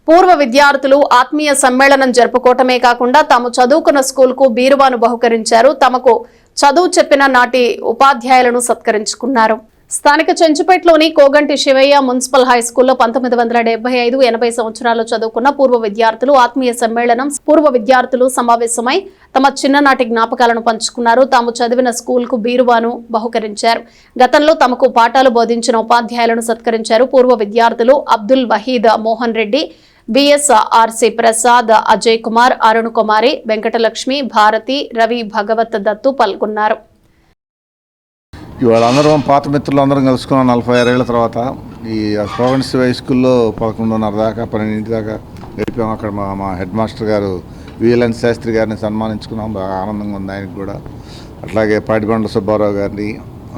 పూర్వ విద్యార్థులు ఆత్మీయ సమ్మేళనం జరుపుకోవటమే కాకుండా తాము చదువుకున్న స్కూల్కు బీరువాను బహుకరించారు. తమకు చదువు చెప్పిన నాటి ఉపాధ్యాయులను సత్కరించుకున్నారు. స్థానిక చెంచుపేటలోని కోగంటి శివయ్య మున్సిపల్ హైస్కూల్లో 1975-80 సంవత్సరాల్లో చదువుకున్న పూర్వ విద్యార్థులు ఆత్మీయ సమ్మేళనం పూర్వ విద్యార్థులు సమావేశమై తమ చిన్ననాటి జ్ఞాపకాలను పంచుకున్నారు. తాము చదివిన స్కూల్కు బీరువాను బహుకరించారు. గతంలో తమకు పాఠాలు బోధించిన ఉపాధ్యాయులను సత్కరించారు. పూర్వ విద్యార్థులు అబ్దుల్ వహీద్ మోహన్ రెడ్డి, బిఎస్ఆర్సి ప్రసాద్, అజయ్ కుమార్, అరుణ్ కుమారి, వెంకటలక్ష్మి, భారతి, రవి, భగవత్ దత్తు పాల్గొన్నారు. ఇవాళ అందరం పాత మిత్రులు అందరం కలుసుకున్నాం 46 ఏళ్ల తర్వాత. ఈ కోగంటి శివయ్య స్కూల్లో 11:30 దాకా 12 దాకా గడిపాము. అక్కడ మా హెడ్ మాస్టర్ గారు విఎల్ఎన్ శాస్త్రి గారిని సన్మానించుకున్నాం. బాగా ఆనందంగా ఉంది ఆయనకు కూడా. అట్లాగే పాటిబండ్ల సుబ్బారావు గారిని,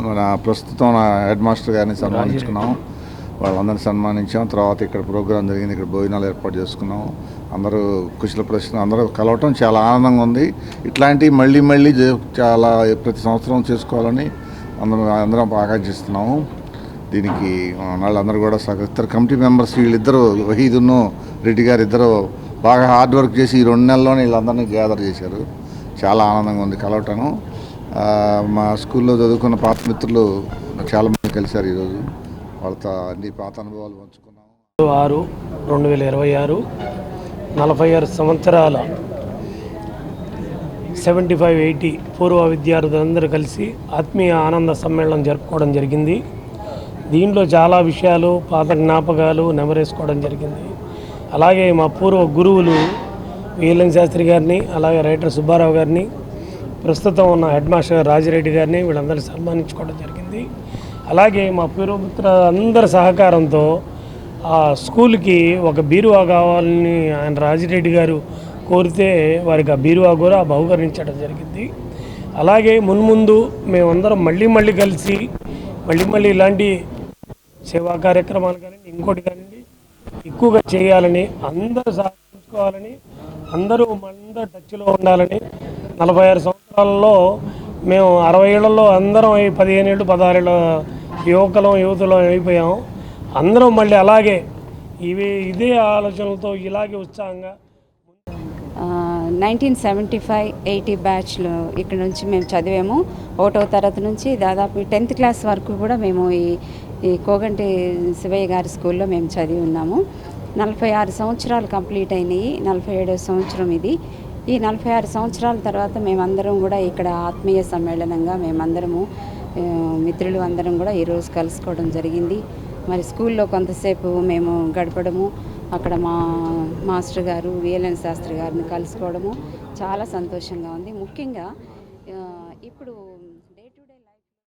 మన ప్రస్తుతం హెడ్ మాస్టర్ గారిని సన్మానించుకున్నాం. వాళ్ళందరినీ సన్మానించాం. తర్వాత ఇక్కడ ప్రోగ్రాం జరిగింది. ఇక్కడ భోజనాలు ఏర్పాటు చేసుకున్నాం. అందరూ కుశల ప్రశ్న అందరూ కలవటం చాలా ఆనందంగా ఉంది. ఇట్లాంటివి మళ్ళీ చాలా ప్రతి సంవత్సరం చేసుకోవాలని అందరం ఆకాంక్షిస్తున్నాము. దీనికి వాళ్ళందరూ కూడా సహకరిస్తారు. కమిటీ మెంబర్స్ వీళ్ళిద్దరూ వహీదును రెడ్డి గారు ఇద్దరు బాగా హార్డ్ వర్క్ చేసి ఈ 2 నెలల్లోనే వీళ్ళందరినీ గ్యాదర్ చేశారు. చాలా ఆనందంగా ఉంది కలవటం. మా స్కూల్లో చదువుకున్న పాత మిత్రులు చాలామంది కలిశారు ఈరోజు. వాళ్ళతో అన్ని పాత అనుభవాలు పంచుకున్నాము. 6/2026 46 సంవత్సరాల 75-80 పూర్వ విద్యార్థులందరూ కలిసి ఆత్మీయ ఆనంద సమ్మేళనం జరుపుకోవడం జరిగింది. దీంట్లో చాలా విషయాలు పాత జ్ఞాపకాలు నెమరేసుకోవడం జరిగింది. అలాగే మా పూర్వ గురువులు విఎల్ఎన్ శాస్త్రి గారిని, అలాగే రైటర్ సుబ్బారావు గారిని, ప్రస్తుతం ఉన్న హెడ్ మాస్టర్ రాజిరెడ్డి గారిని వీళ్ళందరినీ సన్మానించుకోవడం జరిగింది. అలాగే మా పూర్వమిత్రుల అందరి సహకారంతో ఆ స్కూల్కి ఒక బీరువా కావాలని ఆయన రాజిరెడ్డి గారు కోరితే వారికి ఆ బీరువా కూడా బహుకరించడం జరిగింది. అలాగే మున్ముందు మేమందరం మళ్ళీ కలిసి మళ్ళీ ఇలాంటి సేవా కార్యక్రమాలు కానీ ఇంకోటి కానీ ఎక్కువగా చేయాలని, అందరూ సహకరించుకోవాలని, అందరూ టచ్లో ఉండాలని. 46 సంవత్సరాలలో మేము 60 ఏళ్లలో అందరం 15 ఏళ్ళు 16 ఏళ్ళ యువతులం అయిపోయాం. అందరం మళ్ళీ అలాగే ఇదే ఆలోచనలతో ఇలాగే ఉత్సాహంగా 1975-80 బ్యాచ్లో ఇక్కడ నుంచి మేము చదివాము. 1వ తరగతి నుంచి దాదాపు 10th క్లాస్ వరకు కూడా మేము ఈ కోగంటి శివయ్య గారి స్కూల్లో మేము చదివి ఉన్నాము. 46 సంవత్సరాలు కంప్లీట్ అయినాయి. 47వ సంవత్సరం ఇది. ఈ 46 సంవత్సరాల తర్వాత మేమందరం కూడా ఇక్కడ ఆత్మీయ సమ్మేళనంగా మేమందరము మిత్రులు అందరం కూడా ఈరోజు కలుసుకోవడం జరిగింది. మరి స్కూల్లో కొంతసేపు మేము గడపడము, అక్కడ మా మాస్టర్ గారు విఎల్ఎన్ శాస్త్రి గారిని కలుసుకోవడము చాలా సంతోషంగా ఉంది. ముఖ్యంగా ఇప్పుడు